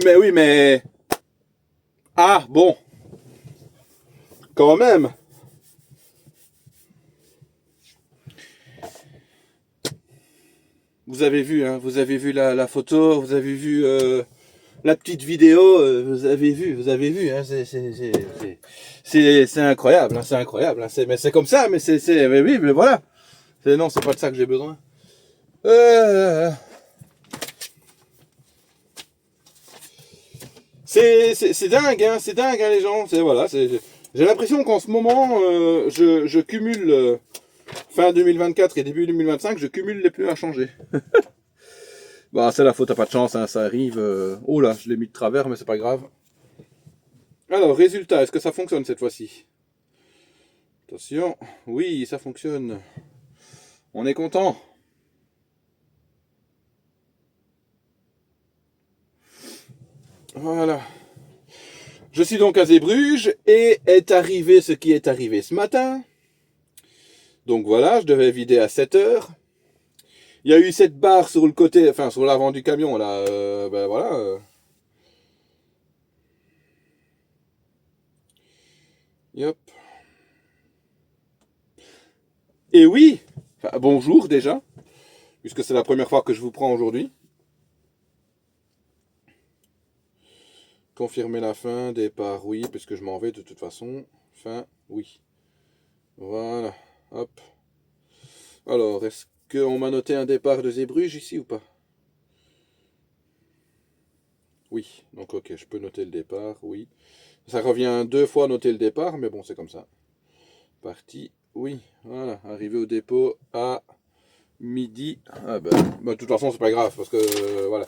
Mais oui, mais... Ah, bon. Quand même. Vous avez vu la photo, vous avez vu la petite vidéo, vous avez vu, hein, c'est incroyable, hein, c'est incroyable. Hein, mais c'est comme ça, mais oui, mais voilà. Non, c'est pas de ça que j'ai besoin. C'est dingue, hein, les gens. Voilà, j'ai l'impression qu'en ce moment, je cumule fin 2024 et début 2025, je cumule les pneus à changer. Bah, c'est la faute, t'as pas de chance, hein, ça arrive. Oh là, je l'ai mis de travers, mais c'est pas grave. Alors, résultat, est-ce que ça fonctionne cette fois-ci? Attention, oui, ça fonctionne. On est content. Voilà. Je suis donc à Zeebrugge et est arrivé ce qui est arrivé ce matin. Donc voilà, je devais vider à 7 heures. Il y a eu cette barre sur le côté, enfin sur l'avant du camion là, ben voilà. Yep. Et oui, enfin, bonjour déjà, puisque c'est la première fois que je vous prends aujourd'hui. Confirmer la fin, départ, oui, puisque je m'en vais de toute façon. Fin, oui. Voilà, hop. Alors, est-ce qu'on m'a noté un départ de Zeebrugge ici ou pas? Oui, donc ok, je peux noter le départ, oui. Ça revient 2 fois noter le départ, mais bon, c'est comme ça. Parti, oui, voilà, arrivé au dépôt à midi. Ah ben, de toute façon, c'est pas grave, parce que, voilà.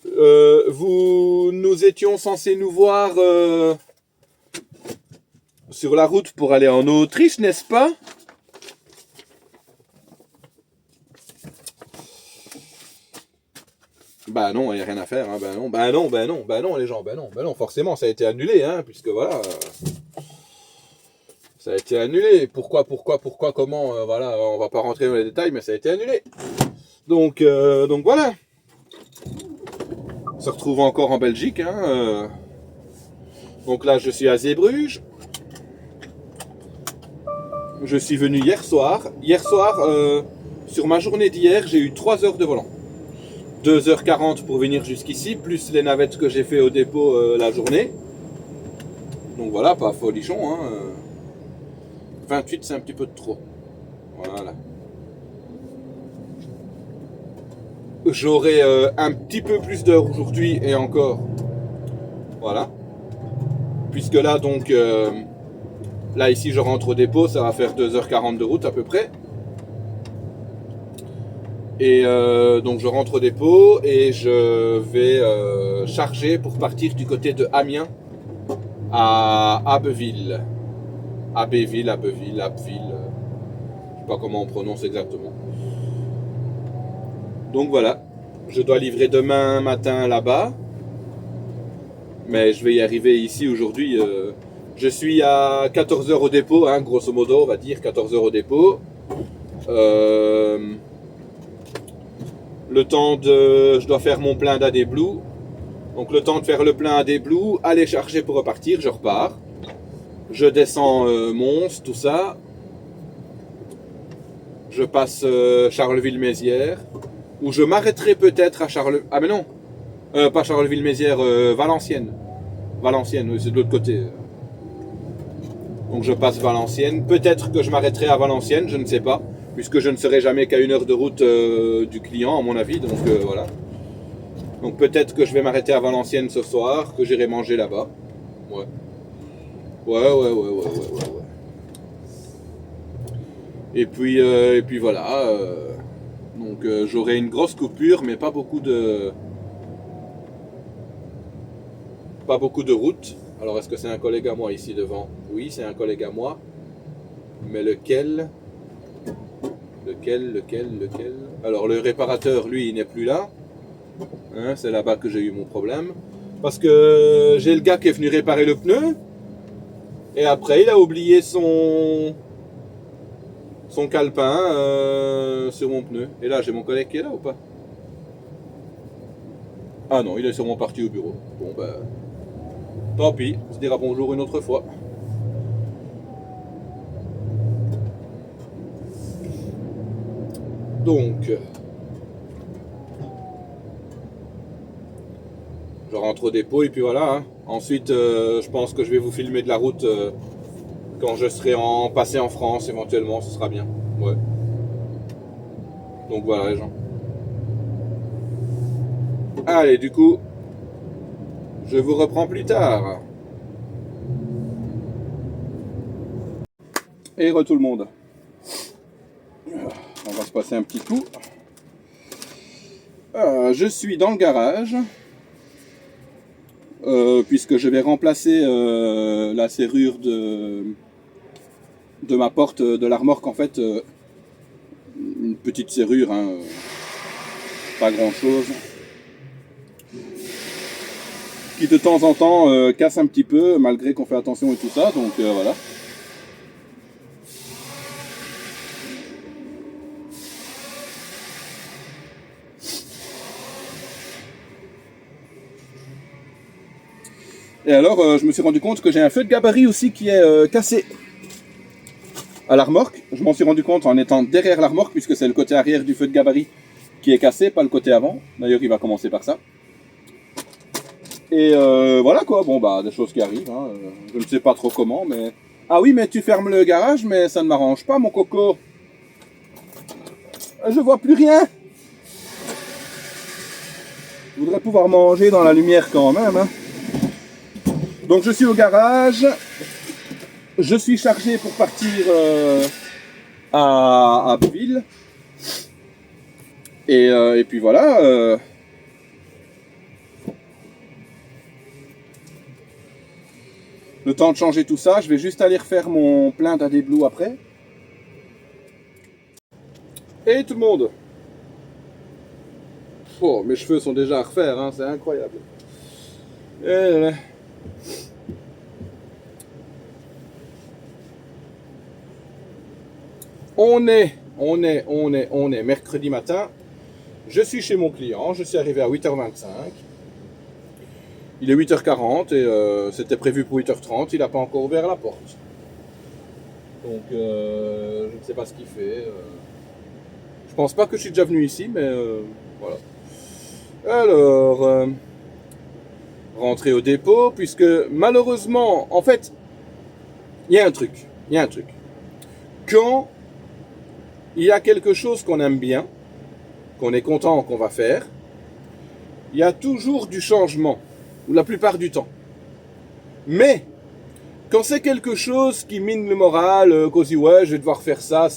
Nous étions censés nous voir sur la route pour aller en Autriche, n'est-ce pas? Bah non, il n'y a rien à faire, hein. Bah non, les gens, bah non, forcément, ça a été annulé, hein, puisque voilà, ça a été annulé. Pourquoi, comment, voilà, on va pas rentrer dans les détails, mais ça a été annulé. Donc voilà, on se retrouve encore en Belgique, hein. Donc là, je suis à Zeebrugge. Je suis venu hier soir. Hier soir, sur ma journée d'hier, j'ai eu 3 heures de volant. 2h40 pour venir jusqu'ici, plus les navettes que j'ai fait au dépôt la journée. Donc voilà, pas folichon, hein. 28, c'est un petit peu de trop. Voilà. J'aurai un petit peu plus d'heures aujourd'hui et encore. Voilà. Puisque là, donc, là ici, je rentre au dépôt, ça va faire 2h40 de route à peu près. Et donc je rentre au dépôt et je vais charger pour partir du côté de Amiens à Abbeville. Abbeville, je sais pas comment on prononce exactement. Donc voilà, je dois livrer demain matin là-bas, mais je vais y arriver ici aujourd'hui. Je suis à 14 heures au dépôt, hein, grosso modo, on va dire 14 heures au dépôt. Le temps de... Je dois faire mon plein d'AD Blue. Donc le temps de faire le plein AD Blue, aller charger pour repartir, je repars. Je descends Mons, tout ça. Je passe Charleville-Mézières. Où je m'arrêterai peut-être à Charleville... Ah mais non, pas Charleville-Mézières, Valenciennes. Valenciennes, oui, c'est de l'autre côté. Donc je passe Valenciennes. Peut-être que je m'arrêterai à Valenciennes, je ne sais pas. Puisque je ne serai jamais qu'à 1 heure de route du client, à mon avis. Donc voilà. Donc peut-être que je vais m'arrêter à Valenciennes ce soir, que j'irai manger là-bas. Ouais. Ouais. Et puis voilà. Donc j'aurai une grosse coupure, mais pas beaucoup de route. Alors est-ce que c'est un collègue à moi ici devant? Oui, c'est un collègue à moi. Mais lequel? Alors le réparateur, lui, il n'est plus là. Hein, c'est là-bas que j'ai eu mon problème. Parce que j'ai le gars qui est venu réparer le pneu. Et après, il a oublié son calepin sur mon pneu. Et là, j'ai mon collègue qui est là ou pas? Ah non, il est sûrement parti au bureau. Bon ben, tant pis, on se dira bonjour une autre fois. Donc, je rentre au dépôt et puis voilà. Hein. Ensuite, je pense que je vais vous filmer de la route quand je serai passé en France éventuellement, ce sera bien. Ouais. Donc voilà les gens. Allez, du coup, je vous reprends plus tard. Et re tout le monde. On va se passer un petit coup. Je suis dans le garage. Puisque je vais remplacer la serrure de ma porte de la remorque, en fait, une petite serrure, hein, pas grand chose, qui de temps en temps casse un petit peu, malgré qu'on fait attention et tout ça, donc voilà. Et alors, je me suis rendu compte que j'ai un feu de gabarit aussi qui est cassé à la remorque. Je m'en suis rendu compte en étant derrière la remorque, puisque c'est le côté arrière du feu de gabarit qui est cassé, pas le côté avant. D'ailleurs, il va commencer par ça. Et voilà quoi, bon bah, des choses qui arrivent, hein. Je ne sais pas trop comment, mais... Ah oui, mais tu fermes le garage, mais ça ne m'arrange pas, mon coco. Je vois plus rien. Je voudrais pouvoir manger dans la lumière quand même, hein. Donc je suis au garage, je suis chargé pour partir à Bouville. Et puis voilà. Le temps de changer tout ça, je vais juste aller refaire mon plein d'AD Blue après. Et tout le monde. Oh, mes cheveux sont déjà à refaire, hein, c'est incroyable. Et... On est mercredi matin. Je suis chez mon client, je suis arrivé à 8h25. Il est 8h40 et c'était prévu pour 8h30, il n'a pas encore ouvert la porte. Donc je ne sais pas ce qu'il fait. Je pense pas que je suis déjà venu ici, mais voilà. Alors, rentrer au dépôt, puisque malheureusement, en fait, il y a un truc. Quand il y a quelque chose qu'on aime bien, qu'on est content qu'on va faire, il y a toujours du changement, ou la plupart du temps. Mais, quand c'est quelque chose qui mine le moral, qu'on se dit ouais, je vais devoir faire ça,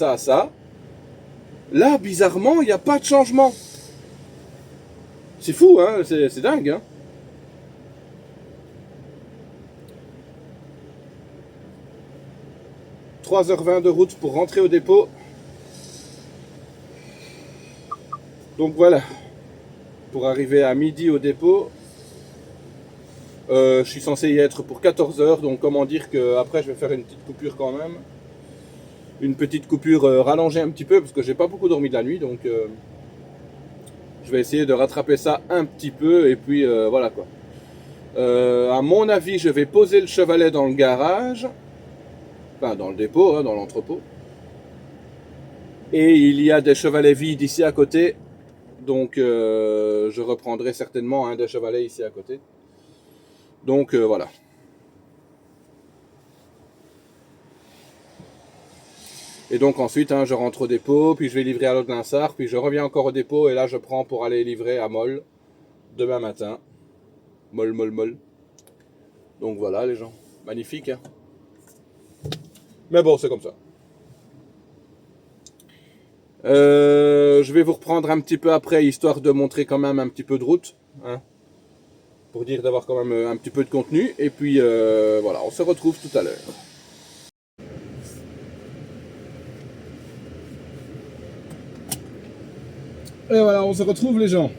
là, bizarrement, il n'y a pas de changement. C'est fou, hein, c'est dingue, hein. « 3h20 de route pour rentrer au dépôt. » Donc voilà, pour arriver à midi au dépôt, je suis censé y être pour 14h, donc comment dire qu'après je vais faire une petite coupure quand même. Une petite coupure rallongée un petit peu, parce que j'ai pas beaucoup dormi de la nuit, donc je vais essayer de rattraper ça un petit peu, et puis voilà quoi. À mon avis, je vais poser le Chevrolet dans le garage, enfin dans le dépôt, hein, dans l'entrepôt. Et il y a des Chevrolets vides ici à côté. Donc je reprendrai certainement un des Chevrolets ici à côté. Donc voilà. Et donc ensuite hein, je rentre au dépôt, puis je vais livrer à l'autre Linsart, puis je reviens encore au dépôt et là je prends pour aller livrer à Moll demain matin. Moll. Donc voilà les gens. Magnifique hein. Mais bon c'est comme ça. Je vais vous reprendre un petit peu après, histoire de montrer quand même un petit peu de route. Hein, pour dire d'avoir quand même un petit peu de contenu. Et puis voilà, on se retrouve tout à l'heure. Et voilà, on se retrouve les gens.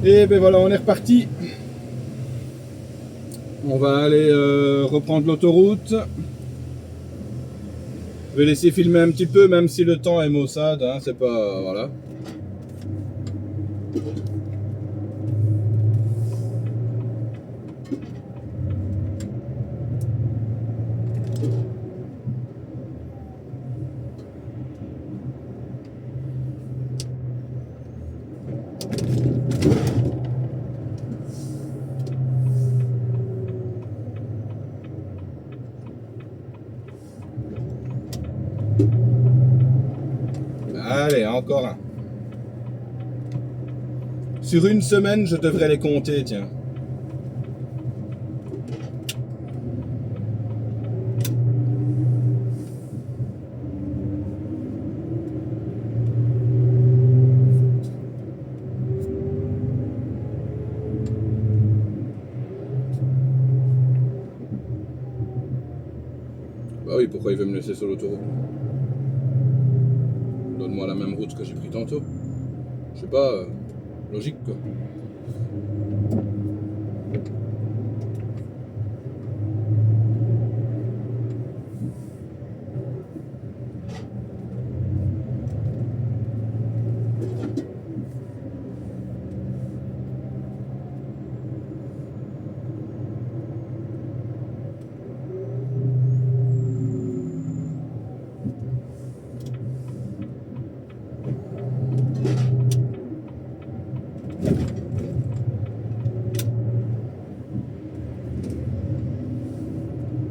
Et ben voilà, on est reparti. On va aller reprendre l'autoroute. Je vais laisser filmer un petit peu, même si le temps est maussade, hein, c'est pas... voilà. Allez, encore un. Sur une semaine, je devrais les compter, tiens. Bah oui, pourquoi il veut me laisser sur l'autoroute? Donne-moi la même route que j'ai pris tantôt. Je sais pas, logique quoi.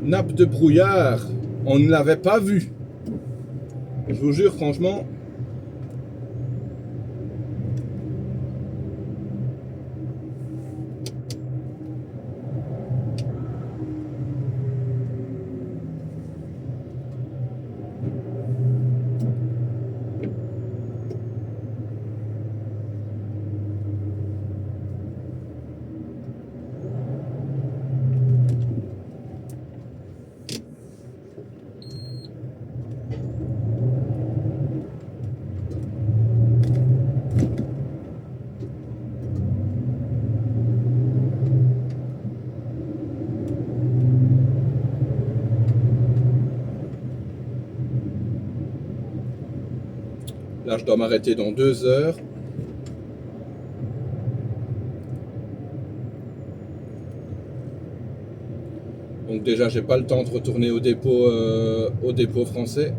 Nappe de brouillard, on ne l'avait pas vu. Je vous jure, franchement. Là, je dois m'arrêter dans 2 heures. Donc déjà, j'ai pas le temps de retourner au dépôt français.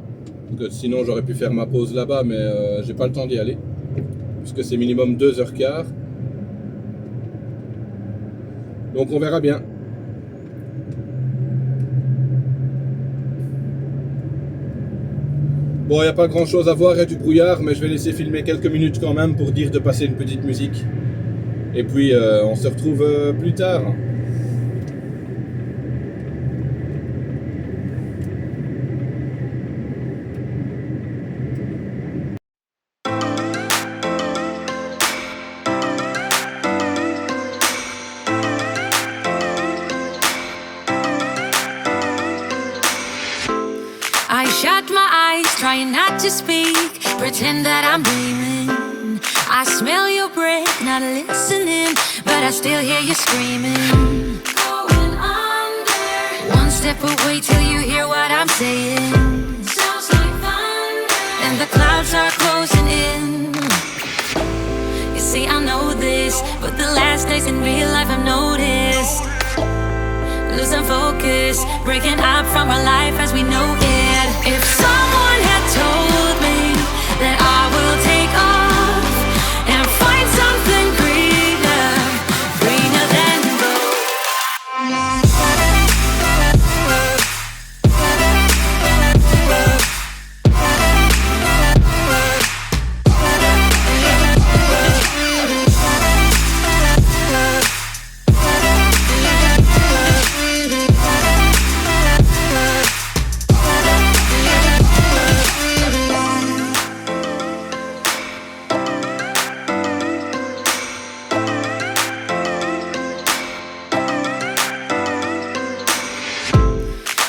Parce que sinon, j'aurais pu faire ma pause là-bas, mais j'ai pas le temps d'y aller. Puisque c'est minimum 2h15. Donc on verra bien. Bon, il n'y a pas grand chose à voir, il y a du brouillard, mais je vais laisser filmer quelques minutes quand même pour dire de passer une petite musique. Et puis, on se retrouve plus tard. I shut my eyes, trying not to speak, pretend that I'm dreaming. I smell your breath, not listening, but I still hear you screaming. Going under. One step away till you hear what I'm saying. Sounds like thunder. And the clouds are closing in. You see, I know this, but the last days in real life I've noticed. Losing focus, breaking up from our life as we know it. If someone had told me that I will take off and find something greener, greener than gold.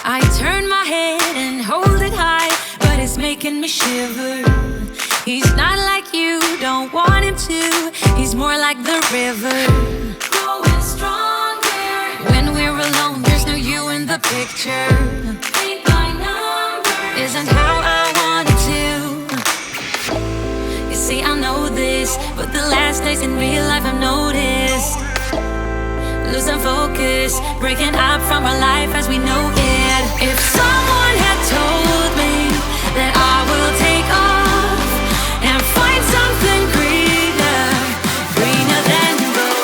I turn my head and hold it high, but it's making me shiver. He's not like you, don't want him to. He's more like the river. Growing stronger. When we're alone, there's no you in the picture. Think my number isn't how I want it to. You see, I know this, but the last days in real life I've noticed. Losing focus, breaking up from our life as we know it. If someone had told me that I will take off and find something greener, greener than gold.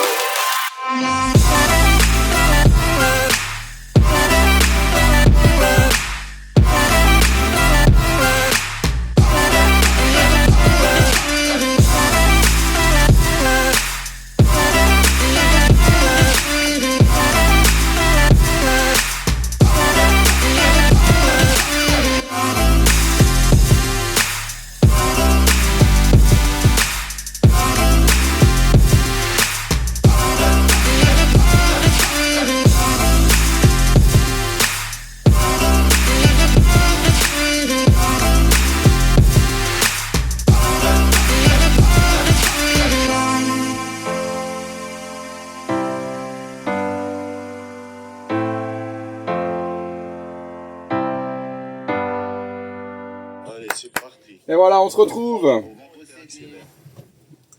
Et voilà, on se retrouve.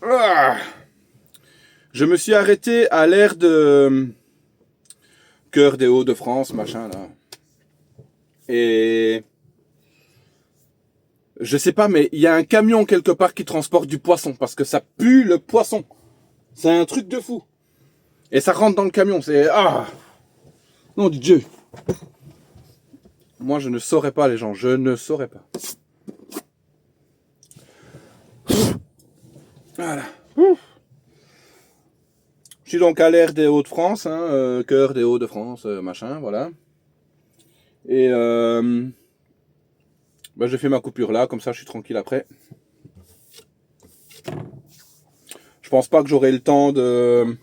Ah. Je me suis arrêté à l'aire de Cœur des Hauts-de-France, machin là. Et je sais pas, mais il y a un camion quelque part qui transporte du poisson parce que ça pue le poisson. C'est un truc de fou. Et ça rentre dans le camion. C'est non, du Dieu. Moi, je ne saurais pas, les gens. Je ne saurais pas. Voilà. Je suis donc à l'aire des Hauts-de-France, hein, Cœur des Hauts-de-France, machin, voilà. Et j'ai fait ma coupure là, comme ça je suis tranquille après. Je pense pas que j'aurai le temps de...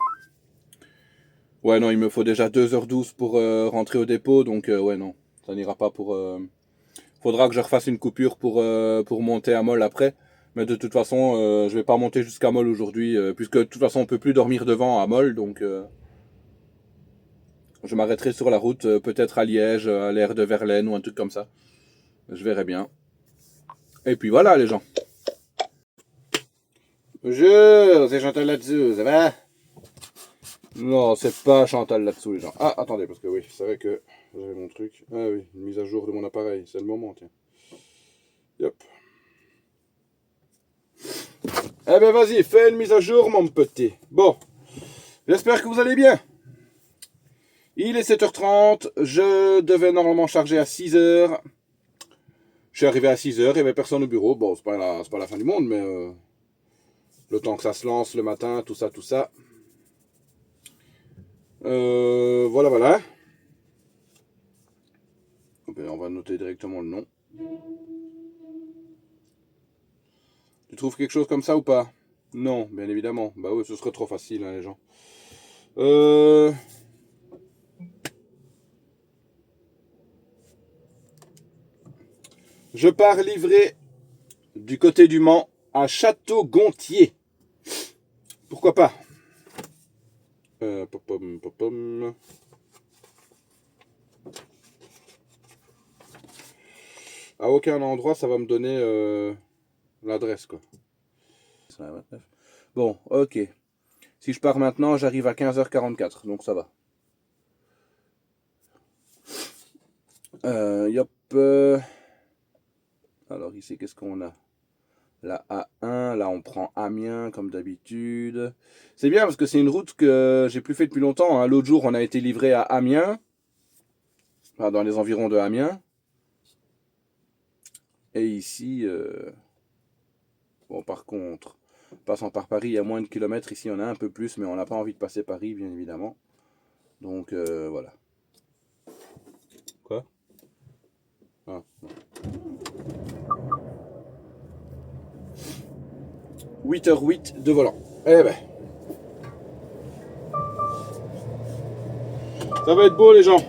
Ouais non, il me faut déjà 2h12 pour rentrer au dépôt, donc ouais non, ça n'ira pas pour... Faudra que je refasse une coupure pour monter à Mol après. Mais de toute façon, je vais pas monter jusqu'à Mol aujourd'hui, puisque de toute façon on peut plus dormir devant à Mol, donc je m'arrêterai sur la route, peut-être à Liège, à l'aire de Verlaine ou un truc comme ça. Je verrai bien. Et puis voilà les gens. Bonjour, c'est Chantal là-dessous, ça va? Non, c'est pas Chantal là-dessous les gens. Ah, attendez, parce que oui, c'est vrai que j'avais mon truc. Ah oui, une mise à jour de mon appareil, c'est le moment, tiens. Yep. Eh ben vas-y, fais une mise à jour mon petit. Bon, j'espère que vous allez bien. Il est 7h30, je devais normalement charger à 6h. Je suis arrivé à 6h, il n'y avait personne au bureau. Bon, c'est pas la fin du monde, mais le temps que ça se lance le matin, tout ça, tout ça. Voilà, voilà. Ben, on va noter directement le nom. Tu trouves quelque chose comme ça ou pas? Non, bien évidemment. Bah oui, ce serait trop facile, hein, les gens. Je pars livrer du côté du Mans à Château-Gontier. Pourquoi pas? À aucun endroit ça va me donner l'adresse quoi. Bon, ok. Si je pars maintenant, j'arrive à 15h44, donc ça va. Yop. Alors ici, qu'est-ce qu'on a? La A1, là on prend Amiens comme d'habitude. C'est bien parce que c'est une route que j'ai plus fait depuis longtemps. Hein. L'autre jour, on a été livré à Amiens, enfin, dans les environs de Amiens. Et ici, bon par contre, passant par Paris, il y a moins de kilomètres. Ici, on a un peu plus, mais on n'a pas envie de passer Paris, bien évidemment. Donc voilà. Quoi? Ah, non. 8h08 de volant. Eh ben. Ça va être beau les gens.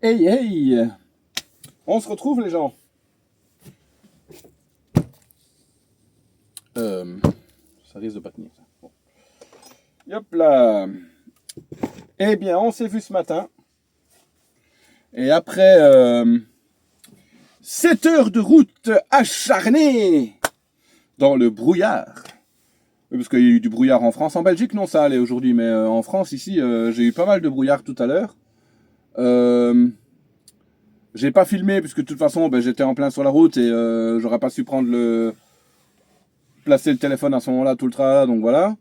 Hey hey. On se retrouve les gens. Ça risque de pas tenir. Ça. Bon. Hop là. Eh bien, on s'est vu ce matin. Et après 7 heures de route acharnée dans le brouillard. Oui, parce qu'il y a eu du brouillard en France. En Belgique, non, ça allait aujourd'hui. Mais en France, ici, j'ai eu pas mal de brouillard tout à l'heure. J'ai pas filmé, puisque de toute façon, j'étais en plein sur la route et j'aurais pas su placer le téléphone à ce moment-là, tout le tralala, donc voilà.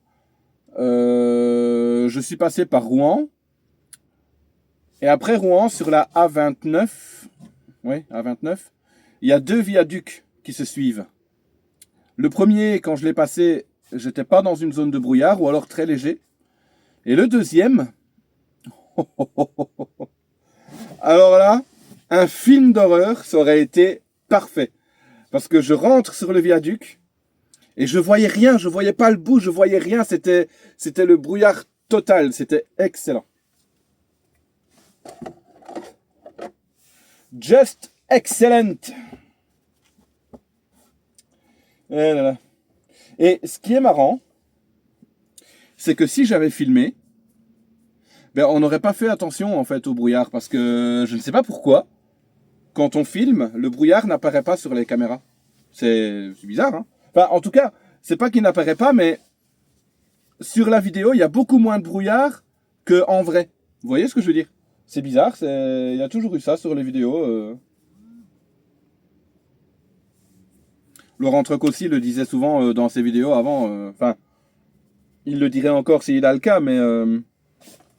Je suis passé par Rouen. Et après Rouen, sur la A29, oui, A29, il y a 2 viaducs qui se suivent. Le premier, quand je l'ai passé, j'étais pas dans une zone de brouillard, ou alors très léger. Et le deuxième, alors là, un film d'horreur, ça aurait été parfait. Parce que je rentre sur le viaduc, et je voyais rien, je voyais pas le bout, je voyais rien, c'était le brouillard total, c'était excellent. Just excellent. Et, là là. Et ce qui est marrant, c'est que si j'avais filmé, on n'aurait pas fait attention en fait au brouillard, parce que je ne sais pas pourquoi, quand on filme, le brouillard n'apparaît pas sur les caméras. C'est bizarre, hein. Enfin, en tout cas, c'est pas qu'il n'apparaît pas, mais sur la vidéo, il y a beaucoup moins de brouillard qu'en vrai. Vous voyez ce que je veux dire? C'est bizarre, il y a toujours eu ça sur les vidéos. Laurent Truc aussi le disait souvent dans ses vidéos avant. Enfin, il le dirait encore s'il a le cas, mais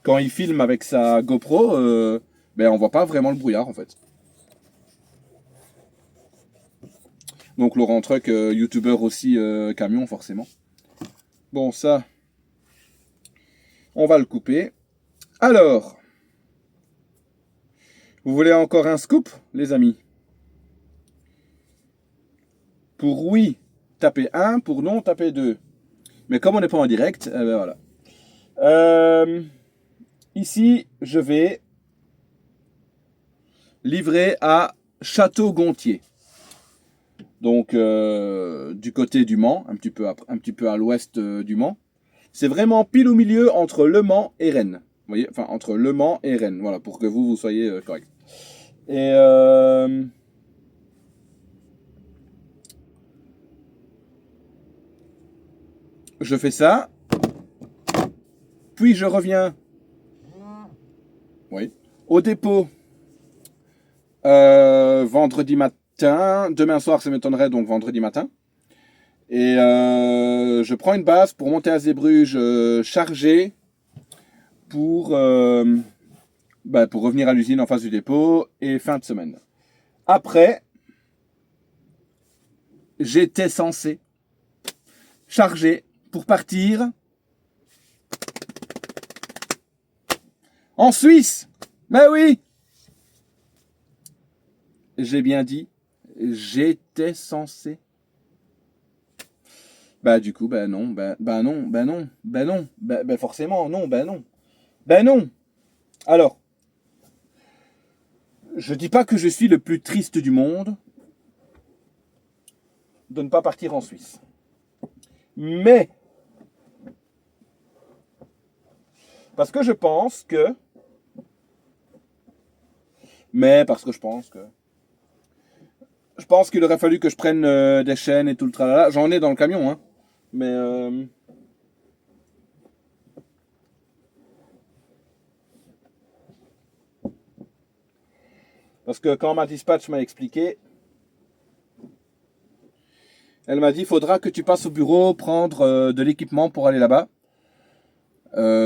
quand il filme avec sa GoPro, on voit pas vraiment le brouillard en fait. Donc Laurent Truc, youtubeur aussi camion forcément. Bon, ça, on va le couper. Alors, vous voulez encore un scoop, les amis? Pour oui, tapez 1, pour non, tapez 2. Mais comme on n'est pas en direct, voilà. Ici, je vais livrer à Château-Gontier. Donc, du côté du Mans, un petit peu à l'ouest du Mans. C'est vraiment pile au milieu entre Le Mans et Rennes. Vous voyez, enfin, entre Le Mans et Rennes. Voilà, pour que vous soyez correct. Et je fais ça. Puis je reviens. Oui. Au dépôt. Vendredi matin. Demain soir, ça m'étonnerait, donc vendredi matin. Et je prends une base pour monter à Zeebrugge chargé pour revenir à l'usine en face du dépôt et fin de semaine. Après, j'étais censé charger pour partir en Suisse. Mais oui, j'ai bien dit, j'étais censé. Du coup, non, forcément, non, non. Alors, je dis pas que je suis le plus triste du monde de ne pas partir en Suisse. Mais, parce que je pense que, je pense qu'il aurait fallu que je prenne des chaînes et tout le tralala. J'en ai dans le camion, hein. Mais parce que quand ma dispatch m'a expliqué, elle m'a dit, il faudra que tu passes au bureau prendre de l'équipement pour aller là-bas.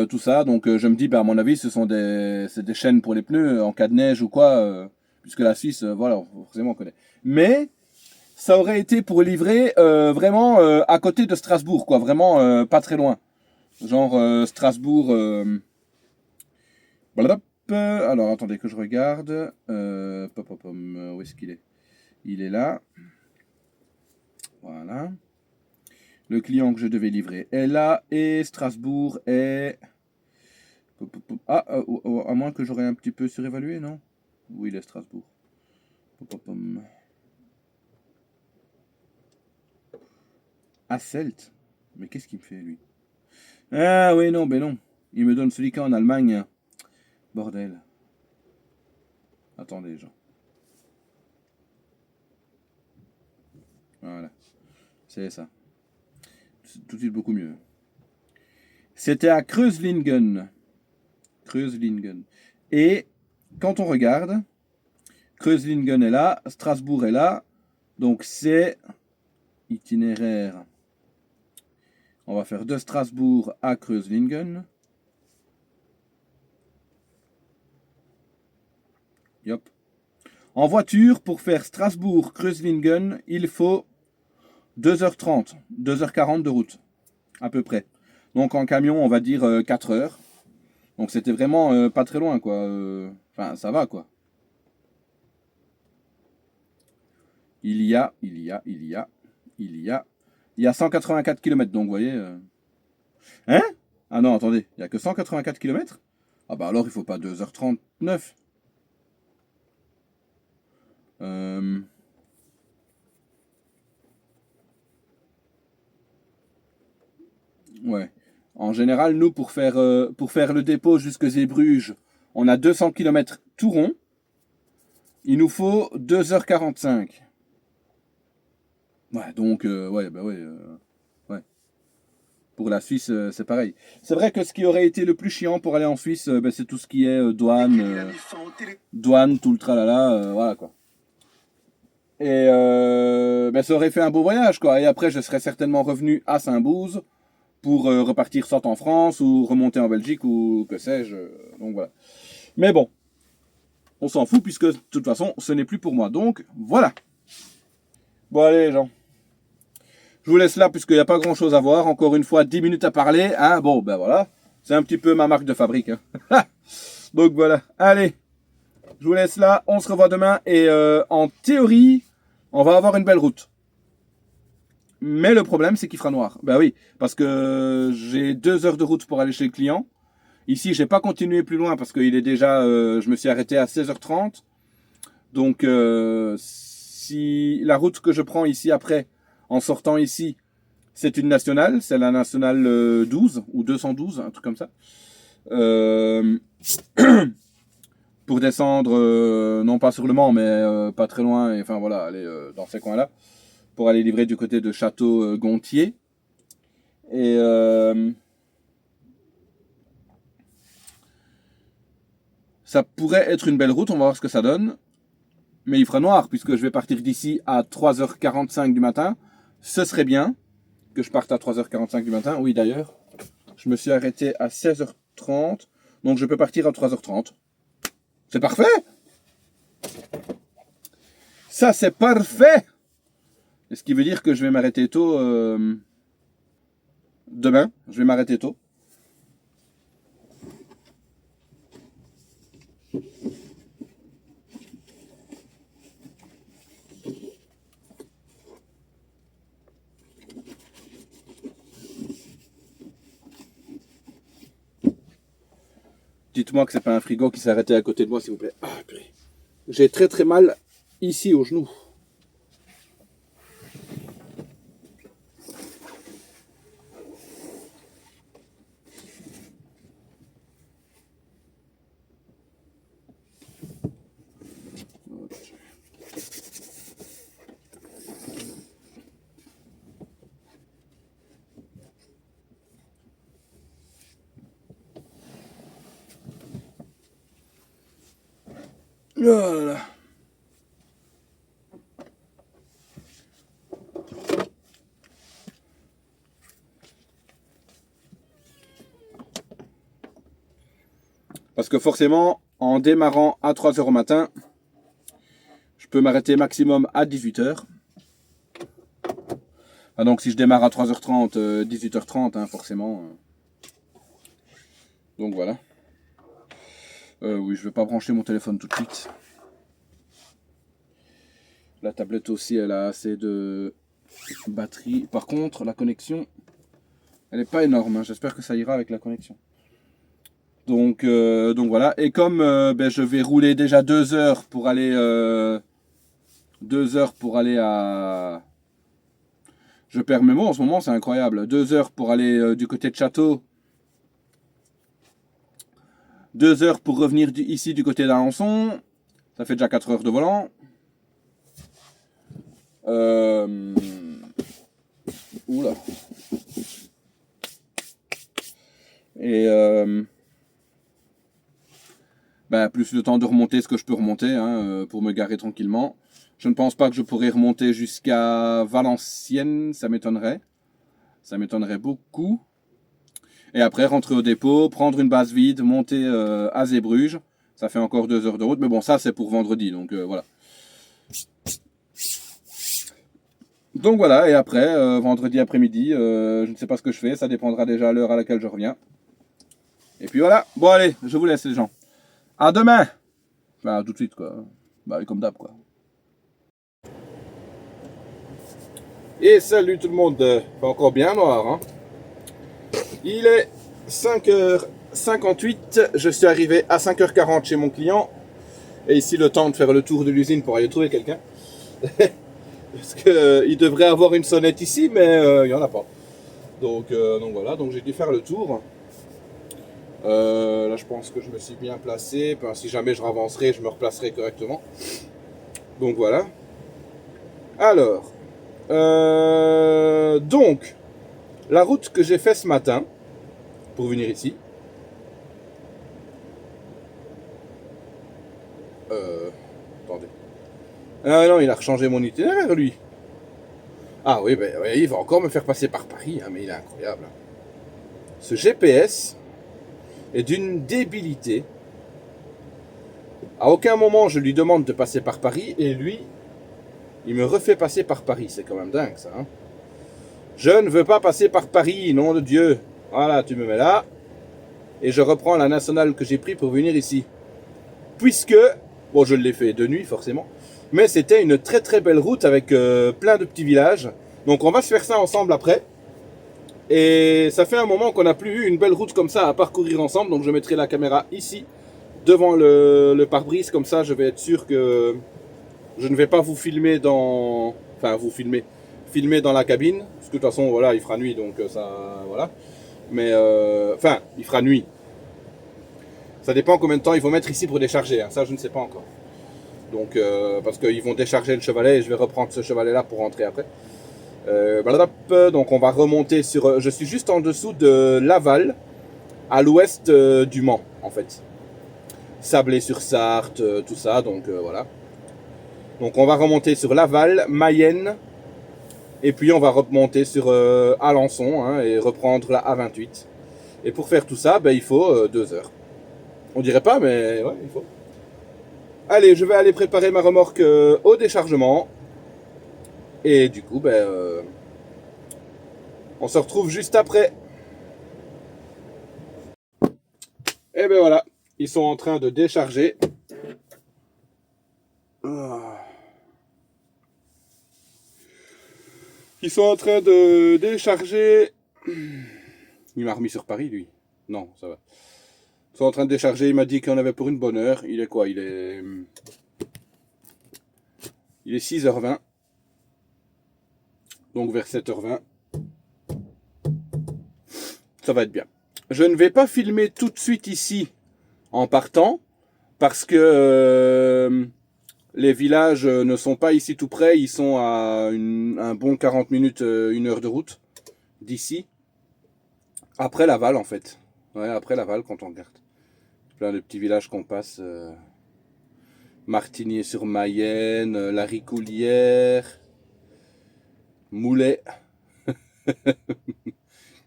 Tout ça, donc je me dis, à mon avis, c'est des chaînes pour les pneus en cas de neige ou quoi, puisque la Suisse, voilà, forcément on connaît. Mais ça aurait été pour livrer vraiment à côté de Strasbourg, quoi, vraiment pas très loin. Genre Strasbourg. Alors attendez que je regarde. Où est-ce qu'il est? Il est là. Voilà. Le client que je devais livrer est là et Strasbourg est. À moins que j'aurais un petit peu surévalué, non? Oui, il est Strasbourg. Asselt. Mais qu'est-ce qu'il me fait, lui? Ah oui, non, ben non. Il me donne celui qui est en Allemagne. Bordel. Attendez, gens. Voilà. C'est ça. C'est tout de suite beaucoup mieux. C'était à Kreuzlingen. Kreuzlingen. Et quand on regarde, Kreuzlingen est là, Strasbourg est là. Donc c'est itinéraire. On va faire de Strasbourg à Kreuzlingen. Yop. En voiture, pour faire Strasbourg-Kreuzlingen, il faut 2h30, 2h40 de route, à peu près. Donc en camion, on va dire 4 heures. Donc c'était vraiment pas très loin, quoi. Enfin, ça va, quoi. Il y a 184 km, donc vous voyez. Hein? Ah non, attendez, il n'y a que 184 km? Ah bah alors il faut pas 2h39. Ouais. En général, nous, pour faire le dépôt jusque Zeebrugge, on a 200 km tout rond. Il nous faut 2h45. Ouais, donc, ouais. Pour la Suisse, c'est pareil. C'est vrai que ce qui aurait été le plus chiant pour aller en Suisse, ben, c'est tout ce qui est douane, tout le tralala, voilà quoi. Et ben, ça aurait fait un beau voyage, quoi. Et après, je serais certainement revenu à Saint-Bouze pour repartir soit en France ou remonter en Belgique ou que sais-je. Donc voilà. Mais bon, on s'en fout puisque de toute façon, ce n'est plus pour moi. Donc voilà. Bon allez les gens. Je vous laisse là puisqu'il n'y a pas grand chose à voir. Encore une fois, 10 minutes à parler. Hein. Bon, ben voilà. C'est un petit peu ma marque de fabrique. Hein. Donc voilà. Allez. Je vous laisse là. On se revoit demain. Et en théorie, on va avoir une belle route. Mais le problème, c'est qu'il fera noir. Ben oui. Parce que j'ai 2 heures de route pour aller chez le client. Ici, j'ai pas continué plus loin parce qu'il est déjà... je me suis arrêté à 16h30. Donc, si la route que je prends ici après... En sortant ici, c'est une nationale, c'est la nationale 12 ou 212, un truc comme ça. Pour descendre, non pas sur le Mans, mais pas très loin, et, enfin voilà, aller dans ces coins-là, pour aller livrer du côté de Château-Gontier. Et ça pourrait être une belle route, on va voir ce que ça donne. Mais il fera noir, puisque je vais partir d'ici à 3h45 du matin. Ce serait bien que je parte à 3h45 du matin. Oui, d'ailleurs, je me suis arrêté à 16h30. Donc, je peux partir à 3h30. C'est parfait! Ça, c'est parfait! Et ce qui veut dire que je vais m'arrêter tôt demain. Je vais m'arrêter tôt. Dites-moi que c'est pas un frigo qui s'est arrêté à côté de moi, s'il vous plaît. Ah, purée. J'ai très très mal ici au genou. Oh là là. Parce que forcément, en démarrant à 3h au matin, je peux m'arrêter maximum à 18h. Ah, donc si je démarre à 3h30, 18h30, hein, forcément. Donc voilà. Oui, je vais pas brancher mon téléphone tout de suite. La tablette aussi, elle a assez de batterie. Par contre, la connexion, elle n'est pas énorme. Hein. J'espère que ça ira avec la connexion. Donc voilà. Et comme ben, je vais rouler déjà 2 heures pour aller... 2 heures pour aller Je perds mes mots en ce moment, c'est incroyable. 2 heures pour aller du côté de Château. 2 heures pour revenir ici du côté d'Alençon. Ça fait déjà 4 heures de volant. Oula. Et plus le temps de remonter ce que je peux remonter pour me garer tranquillement. Je ne pense pas que je pourrais remonter jusqu'à Valenciennes, ça m'étonnerait. Ça m'étonnerait beaucoup. Et après, rentrer au dépôt, prendre une base vide, monter à Zeebrugge. Ça fait encore 2 heures de route. Mais bon, ça, c'est pour vendredi. Donc, voilà. Donc, voilà. Et après, vendredi après-midi, je ne sais pas ce que je fais. Ça dépendra déjà à l'heure à laquelle je reviens. Et puis, voilà. Bon, allez, je vous laisse, les gens. À demain. Enfin, tout de suite, quoi. Comme d'hab, quoi. Et salut tout le monde. Fait encore bien noir, hein. Il est 5h58, je suis arrivé à 5h40 chez mon client. Et ici le temps de faire le tour de l'usine pour aller trouver quelqu'un. Parce qu'il devrait avoir une sonnette ici, mais il n'y en a pas. Donc voilà, donc j'ai dû faire le tour. Là je pense que je me suis bien placé. Enfin, si jamais je ravancerai, je me replacerai correctement. Donc voilà. Alors, donc, la route que j'ai fait ce matin pour venir ici. Attendez. Ah non, il a rechangé mon itinéraire, lui. Ah oui, il va encore me faire passer par Paris, mais il est incroyable. Ce GPS est d'une débilité. À aucun moment je lui demande de passer par Paris et lui, il me refait passer par Paris. C'est quand même dingue, ça. Je ne veux pas passer par Paris, nom de Dieu. Voilà, tu me mets là. Et je reprends la nationale que j'ai pris pour venir ici. Puisque, bon, je l'ai fait de nuit, forcément. Mais c'était une très très belle route avec plein de petits villages. Donc on va se faire ça ensemble après. Et ça fait un moment qu'on n'a plus eu une belle route comme ça à parcourir ensemble. Donc je mettrai la caméra ici, devant le pare-brise. Comme ça, je vais être sûr que je ne vais pas vous filmer dans... Enfin, filmer dans la cabine. Parce que de toute façon, voilà, il fera nuit. Donc ça, voilà. Mais, il fera nuit. Ça dépend combien de temps il faut mettre ici pour décharger. Ça, je ne sais pas encore. Donc, parce qu'ils vont décharger le chevalet et je vais reprendre ce chevalet là pour rentrer après. Donc on va remonter sur... Je suis juste en dessous de Laval, à l'ouest du Mans en fait. Sablé-sur-Sarthe, tout ça, donc voilà. Donc on va remonter sur Laval, Mayenne, et puis on va remonter sur Alençon et reprendre la A28. Et pour faire tout ça, il faut 2 heures. On dirait pas, mais ouais, il faut. Allez, je vais aller préparer ma remorque au déchargement. Et du coup, on se retrouve juste après. Et voilà, ils sont en train de décharger. Ils sont en train de décharger. Il m'a remis sur Paris, lui. Non, ça va. Ils sont en train de décharger. Il m'a dit qu'on avait pour une bonne heure. Il est quoi? Il est 6h20. Donc vers 7h20. Ça va être bien. Je ne vais pas filmer tout de suite ici en partant. Parce que les villages ne sont pas ici tout près. Ils sont à un bon 40 minutes, 1 heure de route d'ici. Après Laval en fait. Ouais, après Laval quand on regarde. Plein de petits villages qu'on passe. Martigny-sur-Mayenne, La Ricoulière, Moulet.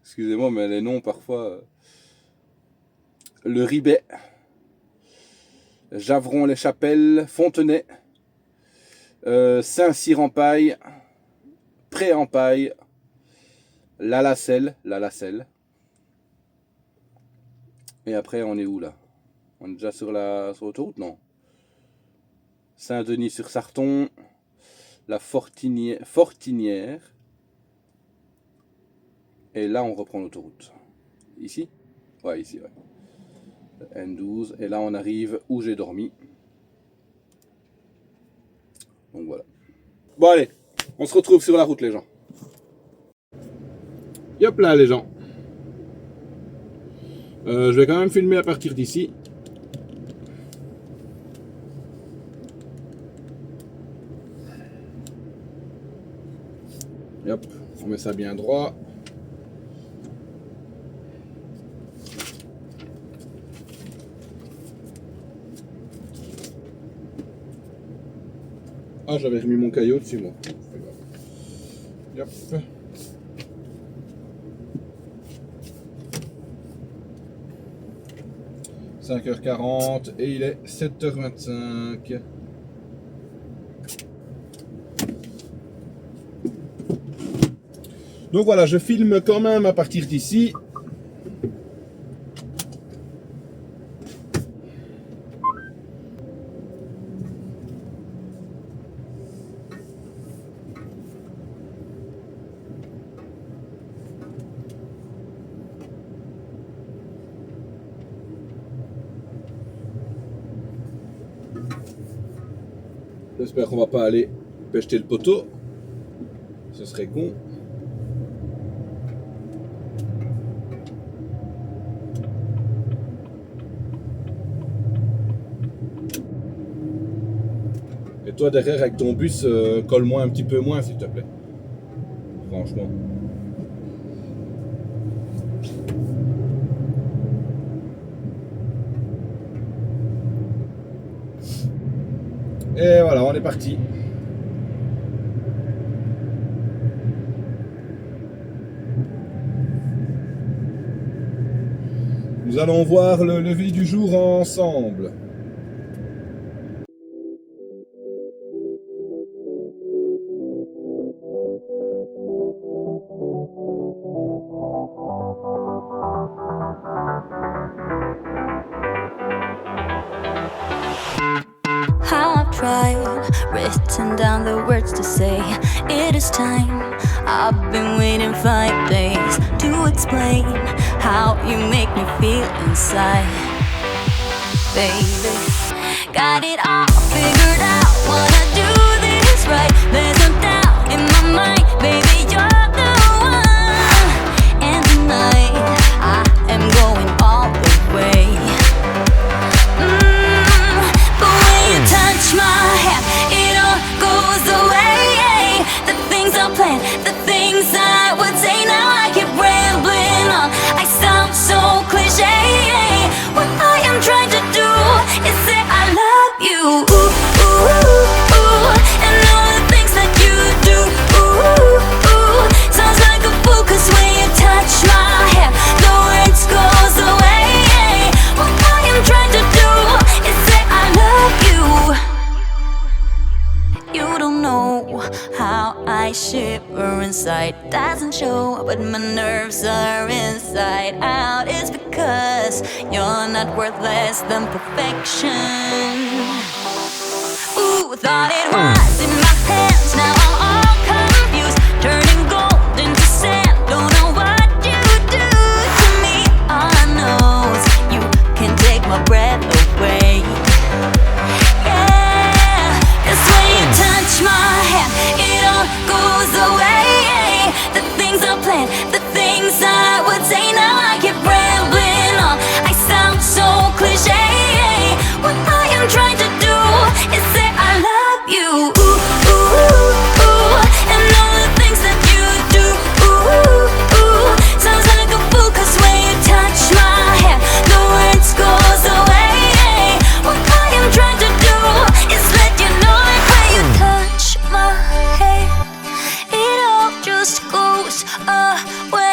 Excusez-moi, mais les noms parfois. Le Ribet, Javron-les-Chapelles, Fontenay, Saint-Cyr-en-Paille, Pré-en-Paille, Lalacelle. Et après, on est où là? On est déjà sur l'autoroute, non? Saint-Denis-sur-Sarton, la Fortinière. Et là, on reprend l'autoroute. Ici? Ouais, ici, ouais. N12. Et là, on arrive où j'ai dormi. Donc voilà. Bon, allez. On se retrouve sur la route, les gens. Et hop là les gens. Je vais quand même filmer à partir d'ici. Et hop, on met ça bien droit. Ah, j'avais remis mon caillot dessus moi. Yep. 5h40 et il est 7h25. Donc voilà, je filme quand même à partir d'ici. J'espère qu'on va pas aller pêcher le poteau. Ce serait con. Et toi derrière avec ton bus, colle-moi un petit peu moins s'il te plaît. Franchement. Et voilà, on est parti. Nous allons voir le lever du jour ensemble. Written down the words to say it is time. I've been waiting 5 days to explain how you make me feel inside. Baby, got it all figured out. Wanna do this right. There's no doubt in my mind. Baby, you're the one. And tonight I am going all the way. The way you touch my hand, it all goes away. The things I planned, the things I would say, now I keep rambling on. I sound so cliche. What I am trying to do is say I love you. Ooh, ooh, ooh, ooh. And all the things that you do. Ooh, ooh, ooh. Sounds like a fool, 'cause when you touch my hair, the words goes away. What I am trying to do is say I love you. You don't know how I shiver inside. Doesn't show, but my nerves are inside out. It's because you're not worth less than perfection. Ooh, thought it was in my hands. Now I'm all confused, turning gold into sand. Don't know what you do to me. All I know is you can take my breath away. Touch my hand, it all goes away. The things I planned, the things I would say, now I keep rambling on. I sound so cliche. What I am trying to do is say I love you. Ooh, ooh, ooh. And all the things that you do. Ooh, ooh. Sounds like a fool, 'cause when you touch my hand, the words goes away. What I am trying to do is let you know when you touch my hand, it all just goes away.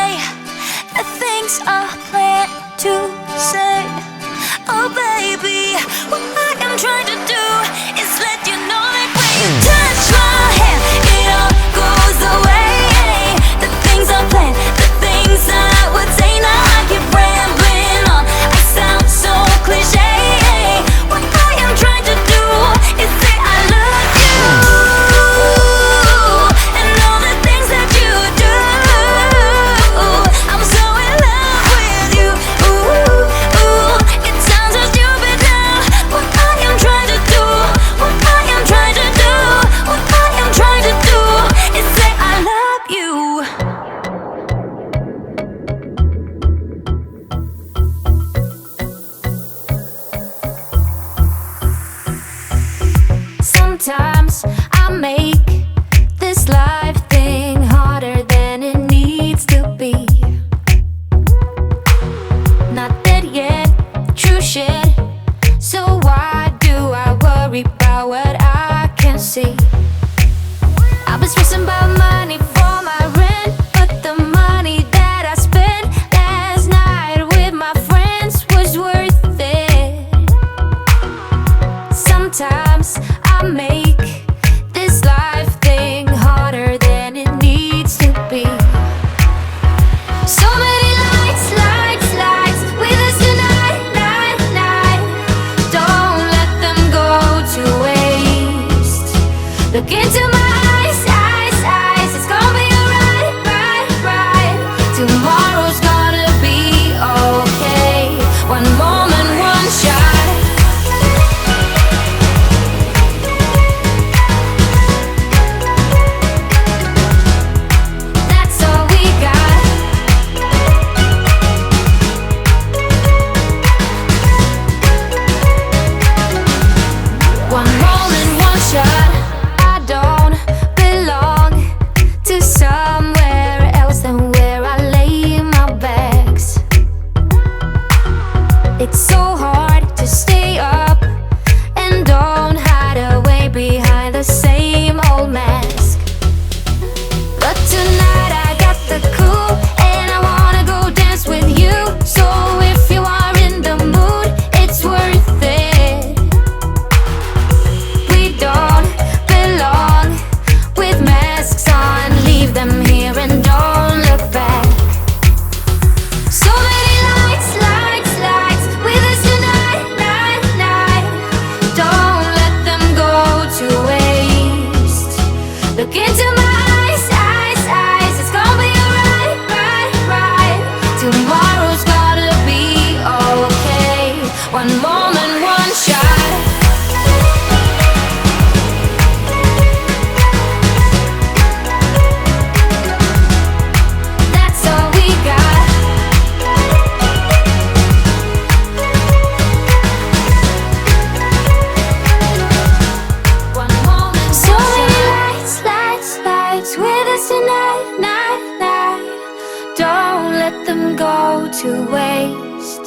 to waste.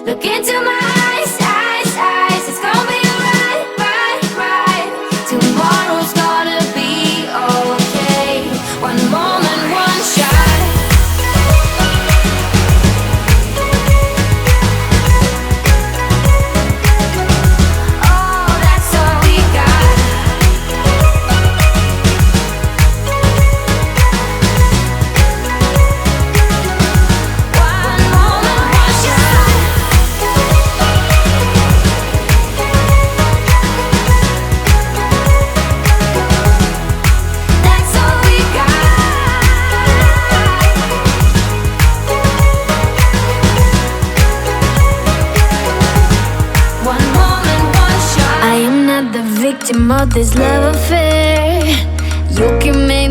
Look into my eyes, eyes, eyes. It's gonna be right, right, right. Tomorrow's gonna be okay. One moment, one shot. Oh, that's all we got. One moment, one shot. That's all we got. One moment, one shot. I am not the victim of this love affair. You can make